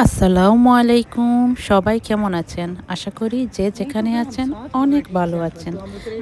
আসসালামু আলাইকুম, সবাই কেমন আছেন? আশা করি যে যেখানে আছেন অনেক ভালো আছেন।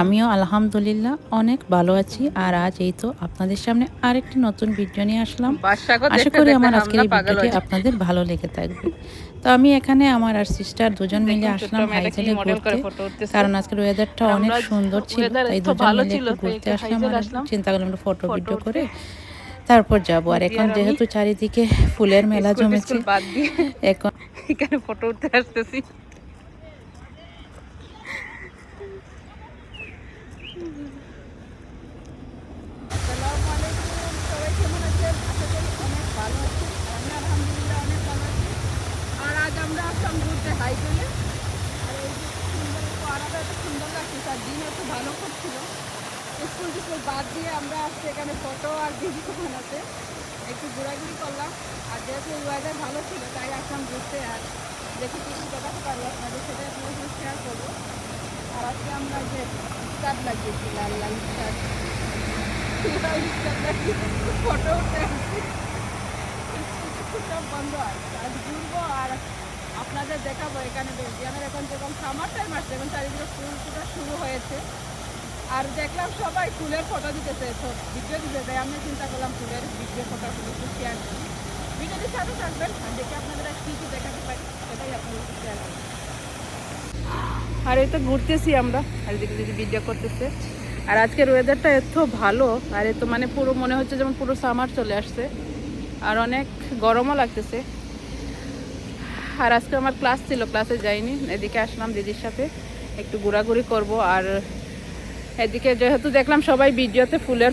আমিও আলহামদুলিল্লাহ অনেক ভালো আছি। আর আজ এই তো আপনাদের সামনে আরেকটি নতুন ভিডিও নিয়ে আসলাম। बादशाह को আশা देखते করি देखते আমার हम আজকের ना এই पागल हो ভিডিওটি जाए। আপনাদের ভালো লেগে থাকবে। তো আমি এখানে আমার আর সিস্টার দুজন মিলে দেখুন ছোট্ট আসলাম মেয়েটা কি হাইজেলে মডেল করে ঘুরতে। ফটো উঠতেছে। কারণ আজকের ওয়েদারটা আর অনেক আমরা সুন্দর ছিল, ওয়েদার তাই এত দুজন ভালো মিলে ছিল একটু তাই ঘুরতে একটু আসলাম হাইজেল আর আসলাম চিন্তা করলাম একটু ফটো ফটো ভিডিও উঠতে। করে তারপর যাব। আর দিদি এখন আর আমি যেহেতু চারিদিকে ফুলের মেলা স্কুল জমেছে, টিস্কুল বাদ দিয়ে এখন এখানে ফটো উঠতে আসতেছি। আসসালামু আলাইকুম, সবাই কেমন আছেন? আশা করি অনেক ভালো আছেন। আর আমি আলহামদুলিল্লাহ অনেক ভালো আছি। আর আজ আমরা আসলাম ঘুরতে হাইজেলে। আর এই যে সুন্দর একটু আলাদা এত সুন্দর লাগছে, আর দিন একটু ভালো করছিল। স্কুল টিস্কুল বাদ দিয়ে আমরা আজকে এখানে ফটো আর ভিডিও বানাতে একটু ঘোরাঘুরি করলাম। আর যেহেতু ওয়েদার ভালো ছিল তাই আসলাম ঘুরতে। আর দেখি কিছু দেখাতে পারবো আপনাদের, সেটা আপনাদের সাথে শেয়ার করবো। আর আজকে আমরা যে স্টার্ট লাগিয়েছি, লাল লাল স্টার্ট ফটো উঠতে আসছি। স্কুল সব বন্ধ আছে, আজ ঘুরবো আর আপনাদের দেখাবো এখানে বেলজিয়ামের এখন যেরকম সামার টাইম আসছে, এখন চারিদিকে ফুল ফুটা শুরু হয়েছে। আর দেখলাম সবাই ফুলের ফটো দিতেছে, ভিডিও দিতেছে। আমি চিন্তা করলাম ফুলের ভিডিও ফটো একটু শেয়ার করি। ভিডিওটির সাথে থাকবেন আর দেখে আপনাদের কী কী দেখাতে পারি সেটাই আপনাদের শেয়ার করবেন। আর এই তো ঘুরতেছি আমরা, আর এদিকে যদি ভিডিও করতেছে। আর আজকের ওয়েদারটা এত ভালো, আর এত মানে পুরো মনে হচ্ছে যেমন পুরো সামার চলে আসছে। আর অনেক গরমও লাগতেছে। আর আজকে আমার ক্লাস ছিল, ক্লাসে যাইনি, এদিকে আসলাম দিদির সাথে একটু ঘোরাঘুরি করব। আর এদিকে যেহেতু দেখলাম সবাই ভিডিওতে ফুলের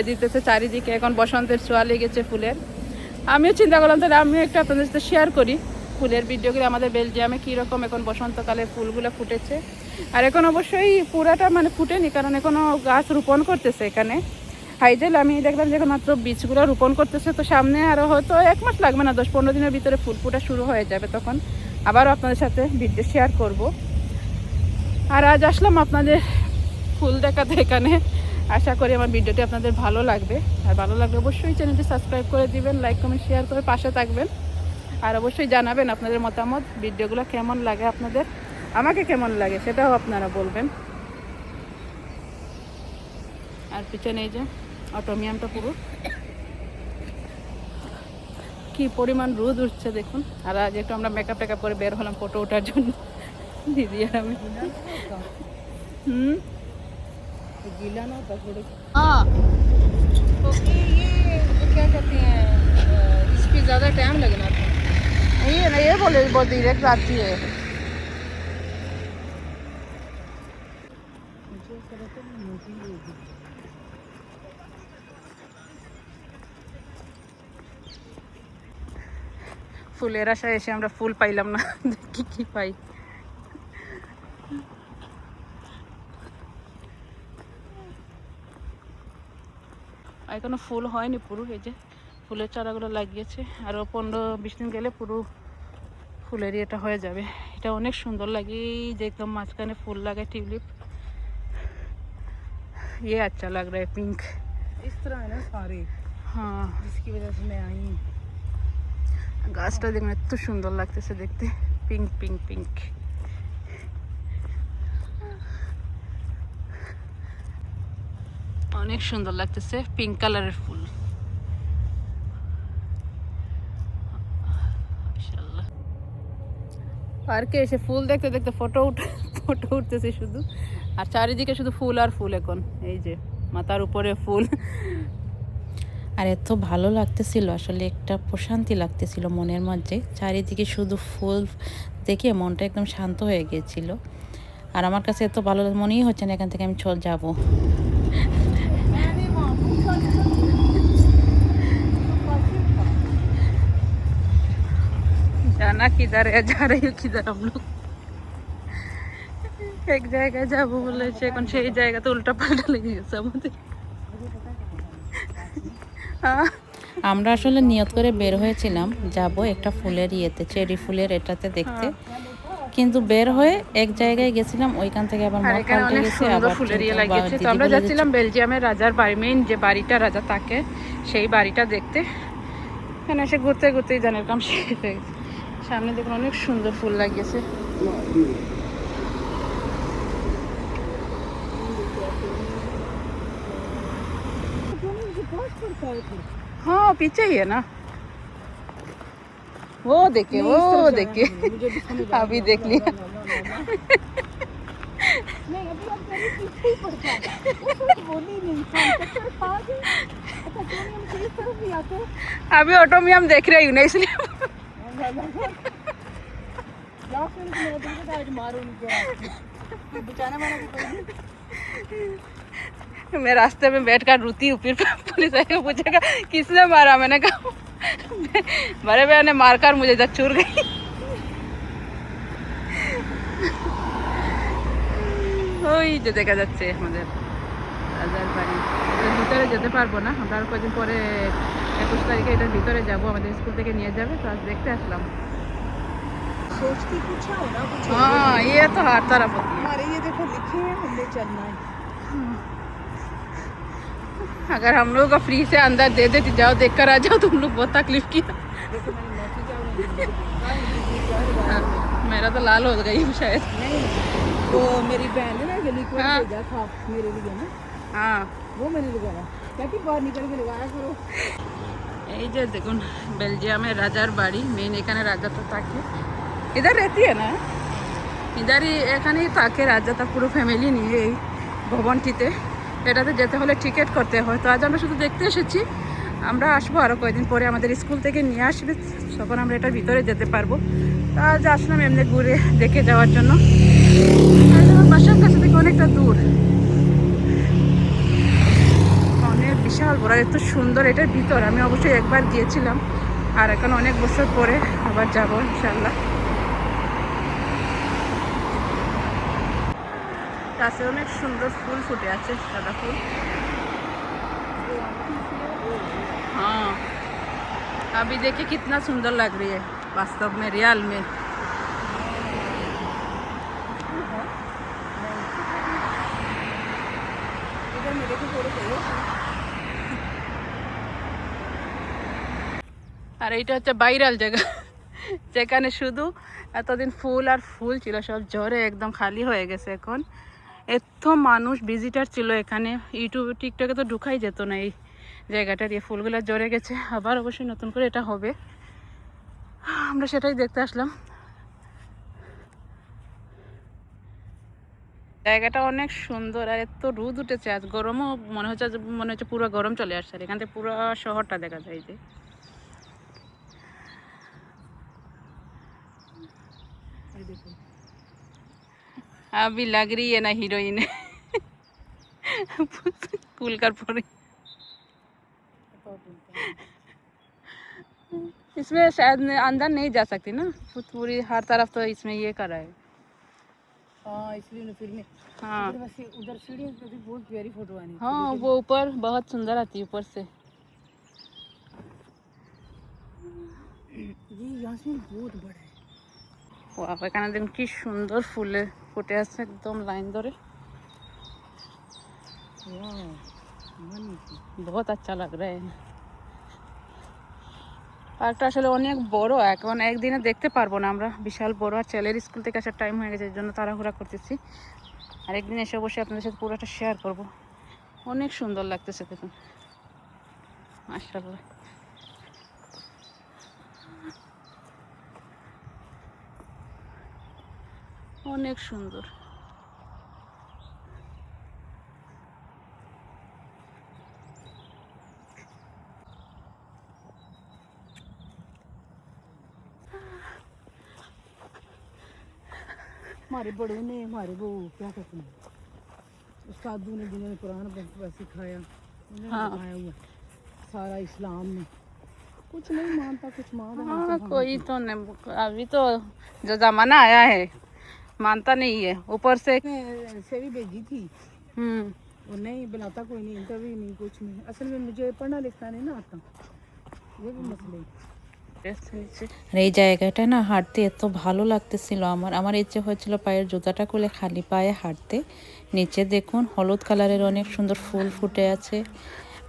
দিতেছে চারিদিকে, এখন বসন্তের ছোঁয়া লেগেছে ফুলের। আমিও চিন্তা করলাম তাহলে আমিও একটু আপনাদের সাথে শেয়ার করি ফুলের ভিডিওগুলো, আমাদের বেলজিয়ামে কীরকম এখন বসন্তকালে ফুলগুলো ফুটেছে। আর এখন অবশ্যই পুরাটা মানে ফুটেনি, কারণ এখনও গাছ রোপণ করতেছে এখানে হাইজেল। আমি দেখলাম যে এখন মাত্র বীজগুলো রোপণ করতেছে, তো সামনে আরও হয়তো 1 মাস লাগবে না, 10-15 দিনের ভিতরে ফুল ফুটা শুরু হয়ে যাবে। তখন আবারও আপনাদের সাথে ভিডিও শেয়ার করব। আর আজ আসলাম আপনাদের ফুল দেখাতে এখানে। আশা করি আমার ভিডিওটি আপনাদের ভালো লাগবে। আর ভালো লাগলে অবশ্যই চ্যানেলটি সাবস্ক্রাইব করে দিবেন, লাইক কমেন্ট শেয়ার করে পাশে থাকবেন। আর অবশ্যই জানাবেন আপনাদের মতামত, ভিডিওগুলো কেমন লাগে আপনাদের, আমাকে কেমন লাগে সেটাও আপনারা বলবেন। আর পিছনে এই যে অটোমিয়ামটা পুরো কি পরিমাণ রোদ উঠছে দেখুন। আর আজ একটু আমরা মেকআপ টেকআপ করে বের হলাম ফটো ওঠার জন্য, দিদি আর আমি। गीला ना होता थोड़े। हाँ, क्योंकि ये क्या कहते हैं, इस पे ज़्यादा टाइम लगना था। ये ना, ये बोले बहुत डायरेक्ट आती है। ফুলের আশায় এসে আমরা ফুল পাইলাম না, দেখি কি পাই। এখনো ফুল হয়নি পুরো, এই যে ফুলের চারাগুলো লাগিয়েছে, আরও 15-20 দিন গেলে পুরো ফুলের এটা হয়ে যাবে। এটা অনেক সুন্দর লাগে, এই যে একদম মাঝখানে ফুল লাগে টিউলিপ। ये अच्छा लग रहा है, पिंक इस तरह है ना सारे, हाँ। जिसकी वजह से मैं आई हूँ। গাছটা দেখুন এত সুন্দর লাগতেছে দেখতে, পিঙ্ক পিঙ্ক পিঙ্ক। অনেক সুন্দর লাগতেছে, পিঙ্ক কালারের ফুল। পার্কে এসে ফুল দেখতে দেখতে ফটো উঠতেছে শুধু। আর চারিদিকে শুধু ফুল আর ফুল এখন, এই যে মাথার উপরে ফুল। আর এত ভালো লাগতেছিল, আসলে একটা প্রশান্তি লাগতেছিল মনের মধ্যে, চারিদিকে শুধু ফুল দেখে মনটা একদম শান্ত হয়ে গিয়েছিল। আর আমার কাছে এত ভালো মনেই হচ্ছে না এখান থেকে আমি চল যাব। जाना किधर है, जा रही हो किधर हम लोग? এক জায়গায় যাবো বলেছে, এখন সেই জায়গাতে উল্টা পাল্টা লেগে গেছে আমাদের। আমরা আসলে নিয়ত করে বের হয়েছিলাম যাব একটা ফুলের ইয়েতে, চেরি ফুলের এটাতে দেখতে, কিন্তু বের হয়ে এক জায়গায় গেছিলাম, ওইখান থেকে আবার মত পাল্টে গেছে। আবার ফুলের ইয়ে লাগিয়েছে, তো আমরা যাচ্ছিলাম বেলজিয়ামের রাজার বাড়ি, মেইন যে বাড়িটা রাজা থাকে সেই বাড়িটা দেখতে। এখানে এসে ঘুরতে ঘুরতেই জানেন কাম শেষ হয়ে গেছে। সামনে দেখুন অনেক সুন্দর ফুল লাগিয়েছে। हाँ पीछे ही है ना, वो देखिए वो देखिए, अभी देख लिया। नहीं अभी आप मेरे पीछे ही पड़ता है, कुछ बोल ही नहीं था, चक्कर खा गए। अच्छा क्यों हम किस तरफ भी आते हैं? अभी ऑटो में हम देख रहे ही नहीं इसलिए। लास्ट में मेरा दिल का आज मारो नहीं गया, बचाने वाला भी कोई नहीं। मैं रास्ते में बैठकर रोती हूँ, फिर पुलिस आके पूछेगा किसने मारा, मैंने कहा बड़े भैया ने मारकर मुझे इधर चूर गई। ওই যে দেখা যাচ্ছে আমাদের রাজার বাড়ি। এটার ভিতরে যেতে পারবো না, আমরা আর কয়েকদিন পরে 21 তারিখে এটার ভিতরে যাব, আমাদের স্কুল থেকে নিয়ে যাবে, তো আজ দেখতে আসলাম। सोचती कुछ है ना कुछ और। हाँ ये तो हर तरफ होती है। हमारे ये देखो लिखे हैं हमने चलना है। अगर हम लोग को फ्री से अंदर दे देती, जाओ देख कर आ जाओ, तुम लोग बहुत तकलीफ किया। देखो मेरी मौसी क्या बोली, मेरा तो लाल हो गई शायद। नहीं वो मेरी बहन ने ना ये लिक्विड हाँ। भेजा था मेरे लिए ना, हाँ वो मैंने लगाया, कहती बाहर निकल के लगाया करो। এই যে দেখুন বেলজিয়ামের রাজার বাড়ি, মেন এখানে রাজা তো থাকে, ইধার রেতি না, ইধারই এখানেই থাকে রাজা, তার পুরো ফ্যামিলি নিয়ে এই ভবনটিতে। এটাতে যেতে হলে টিকিট করতে হয়, তো আজ আমরা শুধু দেখতে এসেছি, আমরা আসবো আরও কয়েকদিন পরে, আমাদের স্কুল থেকে নিয়ে আসবে, তখন আমরা এটার ভিতরে যেতে পারবো। তা আজ আসলাম এমনি ঘুরে দেখে যাওয়ার জন্য। আর আমার বাসার কাছে থেকে অনেকটা দূর, অনেক বিশাল বড়, এত সুন্দর এটার ভিতর। আমি অবশ্যই একবার গিয়েছিলাম, আর এখন অনেক বছর পরে আবার যাবো ইনশাল্লাহ। গাছে অনেক সুন্দর ফুল ফুটে আছে, সাদা ফুল। हाँ अभी देखिए कितना सुंदर लग रही है वास्तव में, रियल में। इधर मेरे को थोड़े चाहिए। আর এইটা হচ্ছে ভাইরাল জায়গা, যেখানে শুধু এতদিন ফুল আর ফুল ছিল, সব ঝড়ে একদম খালি হয়ে গেছে এখন। এত মানুষ ভিজিটার ছিল এখানে, ইউটিউব টিকটকে তো ঢুকাই যেত না এই জায়গাটার, এই ফুলগুলো ঝরে গেছে, আবার অবশ্যই নতুন করে এটা হবে, আমরা সেটাই দেখতে আসলাম। জায়গাটা অনেক সুন্দর, আর এত রোদ উঠেছে আজ, গরমও মনে হচ্ছে পুরো গরম চলে আসছে, আর এখান থেকে পুরো শহরটা দেখা যায় যে। अभी लग रही है ना हीरोइन फूल कर पूरी। इसमें शायद अंदर नहीं जा सकती ना, पूरी हर तरफ तो इसमें ये करा है। हाँ इसलिए ना फिर मैं हाँ उधर वैसे उधर सीढ़ियों पे भी बहुत प्यारी फोटो आनी। हाँ वो ऊपर बहुत सुंदर आती है ऊपर से। ये यासमीन बहुत बड़ा है। वाह এখানে দেখুন কি সুন্দর ফুলে ফুটে আছে একদম লাইন ধরে, वाह मनी बहुत अच्छा लग रहा है। পার্কটা আসলে অনেক বড়, এখন একদিনে দেখতে পারবো না আমরা, বিশাল বড়, আর ছেলের স্কুল থেকে আসার টাইম হয়ে গেছে, এর জন্য তাড়াহুড়া করতেছি, আর একদিন এসে বসে আপনাদের সাথে পুরোটা শেয়ার করব। অনেক সুন্দর লাগতেছে দেখুন, মাশাআল্লাহ। অনেক সুন্দর। हमारे बड़ों ने हमारे वो क्या कहते हैं उस्तादों ने जिन्होंने कुरान सिखाया उन्होंने हाँ। सिखाया हुआ सारा इस्लाम में कुछ नहीं मानता कुछ मानता हाँ कोई तो नहीं, अभी तो जो जमाना आया है मानता नहीं है, ऊपर से से भी भेजी थी वो नहीं बनाता कोई नहीं, इंटरव्यू नहीं कुछ नहीं। असल में मुझे पढ़ना लिखना नहीं ना आता, ये भी मसले। আর এই জায়গাটা না হাঁটতে এত ভালো লাগতেছিল আমার, আমার ইচ্ছে হয়েছিল পায়ের জুতাটা খুলে খালি পায়ে হাঁটতে। নিচে দেখুন হলুদ কালারের অনেক সুন্দর ফুল ফুটে আছে,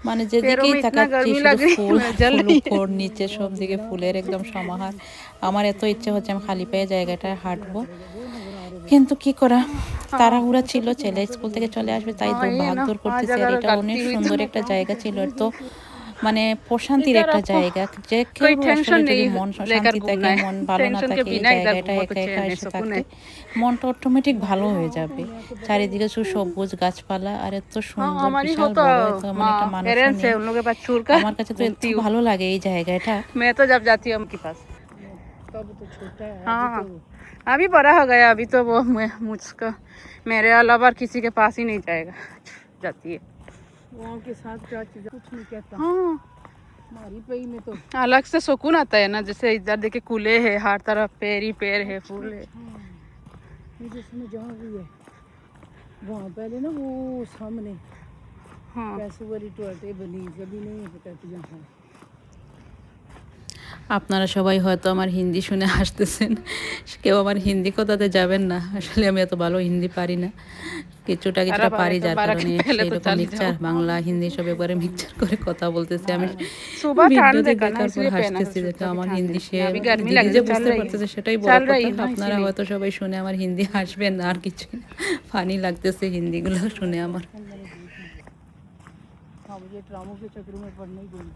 মানে पैरों যেদিকেই में इतना তাকাচ্ছি गर्मी শুধু लग रही ফুল है, जल ফুল रही है। উপর নিচে সব দিকে ফুলের একদম সমাহার। আমার এত ইচ্ছে হচ্ছে আমি খালি পায়ে জায়গাটায় হাঁটবো, কিন্তু কি করা, তাড়াহুড়া ছিল, ছেলে স্কুল থেকে চলে আসবে তাই हाँ ये ना, ভাগদৌড় वहाँ করতেছে। আর जगह এটা गलती অনেক हुई तो সুন্দর मैं একটা पाँव জায়গা से ছিল, তো মানে প্রশান্তির इधर একটা आपको জায়গা। যে कोई কেউ टेंशन আসলে যদি नहीं মন लेकर শান্তি থাকে, घूमना है। মন ভালো না टेंशन के থাকে, এই बिना इधर জায়গাটা घूमो तो একা একা चैन है, এসে सुकून থাকলে है। মনটা অটোমেটিক ভালো হয়ে যাবে। চারিদিকে শুধু সবুজ গাছপালা আর এত हाँ সুন্দর, हमारी हो বিশাল तो বড়, এত মানে একটা মানুষও पेरेंट्स है, নেই। उन लोगों के पास छोड़ कर আমার काছে তো এত घूमती हूँ। ভালো লাগে এই জায়গাটা। मैं तो जब जाती हूँ उनके पास। तब तो छोटा है, हाँ अभी तो अभी बड़ा हो गया, अभी तो वो मुझको मेरे अलावा किसी के पास ही नहीं जाएगा, जाती है। वहाँ के साथ क्या चीज़ कुछ नहीं कहता। हाँ हमारी पई में तो अलग से सुकून आता है ना, जैसे इधर देखे कूले है, हर तरफ पेड़ ही पेड़ है, फूल है। मुझे समझ जहाँ हुई है वहाँ पहले ना वो सामने हाँ पैसों वाली टोटे बनी, कभी नहीं पता कि जहाँ আপনারা সবাই হয়তো আমার হিন্দি শুনে হাসতেছেন, কেউ আমার হিন্দি কথাতে যাবেন না, আসলে আমি এত ভালো হিন্দি পারি না, কিছুটা কিছুটা পারি, যার কারণে সেরকম মিক্সচার বাংলা হিন্দি সব একবারে মিক্সচার করে কথা বলতেছি। আমি सुबह ठंड ভিডিওতে देखा ना দেখার পর इसलिए पहना হাসতেছি, था, দেখে तभी আমার ठंड হিন্দি है। সে अभी गर्मी দিদি लग যে रही, चल বুঝতে रही পারতেছে है, সেটাই বড় चल रही কথা। है ना আপনারা इसीलिए। হয়তো সবাই শুনে আমার হিন্দি হাসবেন না, আর কিছু ফানি লাগতেছে হিন্দিগুলো শুনে আমার। हाँ मुझे ड्रामों के चक्कर में पढ़ना ही दूंगी।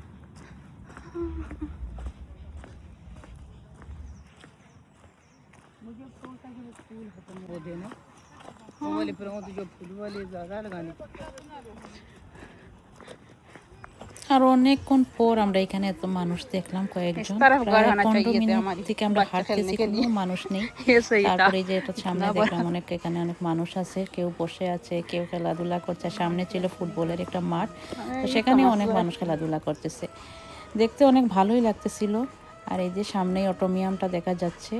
मुझे सोचता कि वो फूल खत्म हो देना, वो वाले पौधे जो फूल वाले ज़्यादा लगाने। আর অনেকক্ষণ পর আমরা এখানে এত মানুষ দেখলাম, কয়েকজন, तरफ घर প্রায় आना 15 चाहिए थे মিনিট हमारी থেকে আমরা बच्चे হাঁটতেছি, खेलने के কোনো लिए। মানুষ নেই। ये सही था। তারপরে যে এটা সামনে इतना দেখলাম बड़ा। অনেক, এখানে অনেক মানুষ আছে, কেউ বসে আছে, কেউ খেলাধুলা করছে। সামনে ছিল ফুটবলের একটা মাঠ, তো সেখানে অনেক মানুষ খেলাধুলা করতেছে, দেখতে অনেক ভালোই লাগতেছিল। আর এই যে সামনেই অটোমিয়ামটা দেখা যাচ্ছে,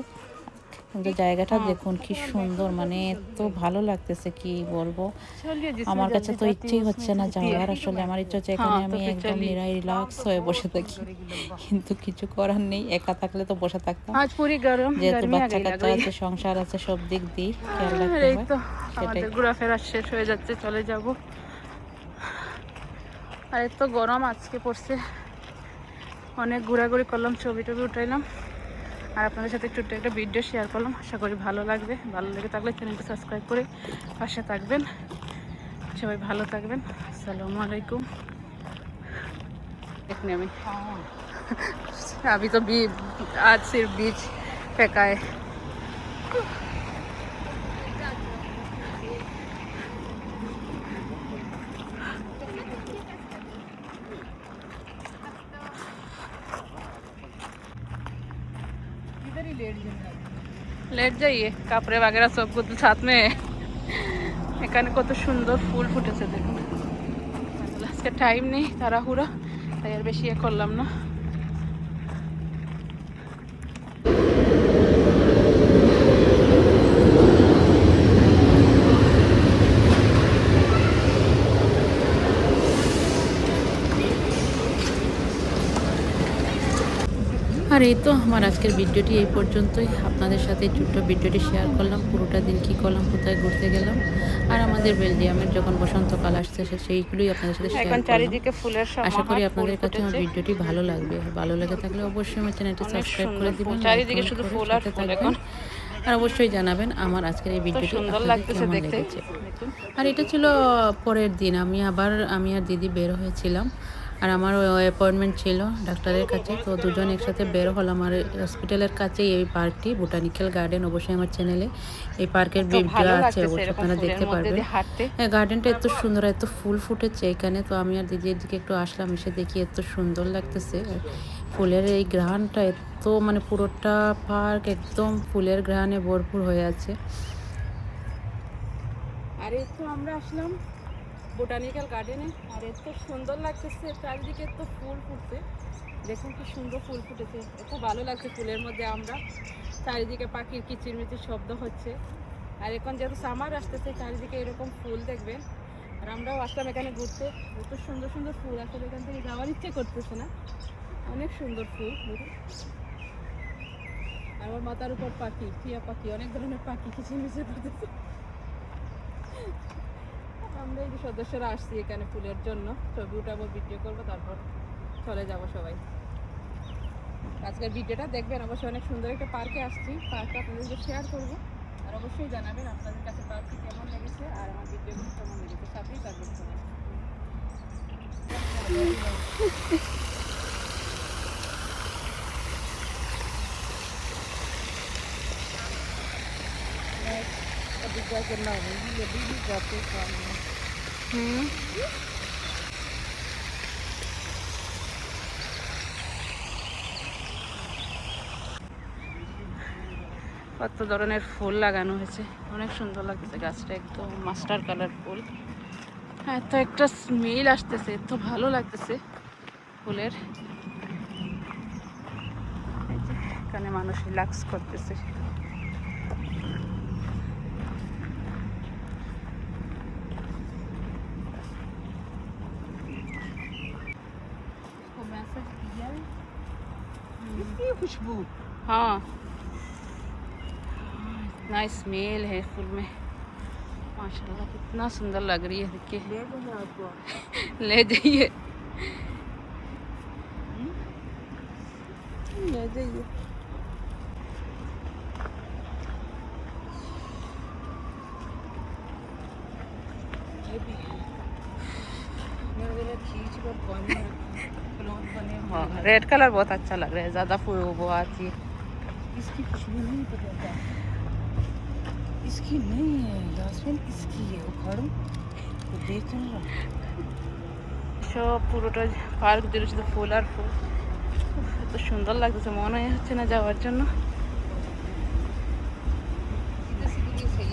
কিন্তু জায়গাটা দেখুন কি সুন্দর, মানে এত ভালো লাগতেছে কি বলবো। चलिए আমার जिसमें কাছে जल्दी তো जाती ইচ্ছেই हूँ হচ্ছে उसमें না चलती है। যাওয়ার, আসলে আমার ইচ্ছা হচ্ছে এখানে हाँ, तो আমি फिर একদম चलिए। রিল্যাক্স হয়ে বসে থাকি, কিন্তু কিছু করার নেই, একা থাকলে তো বসে থাকতাম। आज पूरी যেহেতু गर्मी आ বাচ্চা गई लग কাচ্চা रही আছে, है। সংসার আছে, সব দিক দিয়ে খেয়াল রাখতে এই হয়, তো সেটাই। আমাদের ঘোরাফেরা শেষ হয়ে যাচ্ছে, চলে যাব। আর এত গরম আজকে পড়ছে, অনেক ঘোরাঘুরি করলাম, ছবি টবি উঠাইলাম, আর আপনাদের সাথে ছোট্ট একটা ভিডিও শেয়ার করলাম। আশা করি ভালো লাগবে, ভালো লেগে থাকলে চ্যানেলটি সাবস্ক্রাইব করে পাশে থাকবেন। সবাই ভালো থাকবেন, আসসালামু আলাইকুম। देखने में अभी तो आज सिर्फ बीच फेंका है। इधर ही लेट जाना। लेट जाइए, कपड़े वगैरह सब कुछ साथ में है। এখানে কত সুন্দর ফুল ফুটেছে দেখুন। আজকে টাইম নেই, তাড়াহুড়া, তাই আর বেশি করলাম না। আর এই তো আমার আজকের ভিডিওটি এই পর্যন্তই, আপনাদের সাথে ছোট্ট ভিডিওটি শেয়ার করলাম, পুরোটা দিন কী করলাম, কোথায় ঘুরতে গেলাম, আর আমাদের বেলজিয়ামের যখন বসন্তকাল আসছে সেইগুলোই আপনাদের সাথে শেয়ার এখন করলাম। চারিদিকে ফুলের আশা করি সমাহার, ফুল আপনাদের কাছে আমার ফুটেছে। ভিডিওটি ভালো লাগবে, ভালো লেগে থাকলে অবশ্যই আমার চ্যানেলটি অনেক সাবস্ক্রাইব করে সুন্দর দিবেন, ফুল, লাইক চারিদিকে কমেন্ট শুধু করে ফুল আর সাথে ফুল থাকবেন, এখন। আর অবশ্যই জানাবেন আমার আজকের এই তো ভিডিওটি সুন্দর আপনাদের লাগতেছে কেমন দেখতে, লেগেছে। দেখুন। আর এটা ছিল পরের দিন, আমি আর দিদি বের হয়েছিলাম, আর আমার অ্যাপয়েন্টমেন্ট ছিল ডাক্তারের কাছে, তো দুজন একসাথে বের হলাম। আর হসপিটালের কাছেই এই পার্কটি, বোটানিক্যাল গার্ডেন, অবশ্যই আমার চ্যানেলে এই পার্কের তো ভিডিও ভালো আছে, লাগতেছে অবশ্যই এরকম আপনারা ফুলের দেখতে মধ্যে পারবেন। দিয়ে হাঁটতে। গার্ডেনটা এত সুন্দর, এত ফুল ফুটেছে এখানে, তো আমি আর দিদির দিকে একটু আসলাম, এসে দেখি এত সুন্দর লাগতেছে। ফুলের এই ঘ্রাণটা এত, মানে পুরোটা পার্ক একদম ফুলের ঘ্রাণে ভরপুর হয়ে আছে। আর এই তো আমরা আসলাম বোটানিক্যাল গার্ডেনে, আর এত সুন্দর লাগতেছে, চারিদিকে এত ফুল ফুটছে, দেখুন কি সুন্দর ফুল ফুটেছে, এত ভালো লাগছে ফুলের মধ্যে। আমরা চারিদিকে পাখির কিচিরমিচির শব্দ হচ্ছে, আর এখন যেহেতু সামার আসতেছে, চারিদিকে এরকম ফুল দেখবেন। আর আমরাও আসলাম এখানে ঘুরতে, এত সুন্দর সুন্দর ফুল, আসলে এখান থেকে যাওয়ার ইচ্ছে করতেছে না, অনেক সুন্দর ফুল দেখুন। আর আমার মাথার উপর পাখি, টিয়া পাখি, অনেক ধরনের পাখি কিচিরমিচির করতেছে। আমরা এই যে সদস্যরা আসছি এখানে ফুলের জন্য, ছবি উঠাবো, ভিডিও করবো, তারপর চলে যাব সবাই। আজকের ভিডিওটা দেখবেন, অবশ্যই অনেক সুন্দর একটা পার্কে আসছি, পার্কটা আপনাদেরকে শেয়ার করবো, আর অবশ্যই জানাবেন আপনাদের কাছে পার্কটি কেমন লেগেছে আর আমার ভিডিওগুলো কেমন লেগেছে, সাথেই থাকবেন সবাই। হুম, কত ধরনের ফুল লাগানো হয়েছে, অনেক সুন্দর লাগতেছে গাছটা, একদম মাস্টার কালার ফুল। হ্যাঁ, তো একটা স্মেল আসতেছে, এত ভালো লাগতেছে ফুলের। এই যে এখানে মানুষ রিল্যাক্স করতেছে। कितनी खुशबू। हाँ, इतना स्मेल है फूल में, माशाल्लाह कितना सुंदर लग रही है, देखिए। ले जाऊंगा आपको। ले जाइए, ले जाइए। ये भी है। मेरे को खींच कर बने क्लॉथ बने हुए हाँ, हैं। रेड कलर बहुत अच्छा लग रहा है, ज़्यादा फूल वो आती है। इसकी खुशबू नहीं पता था। इसकी नहीं है जासमीन, इसकी है। उखाड़ू तो देख रहा। সব পুরোটা পার্ক জুড়ে শুধু ফুল আর ফুল, এত সুন্দর লাগতেছে, মনে হচ্ছে না যাওয়ার জন্য। सीधे सीधे सही।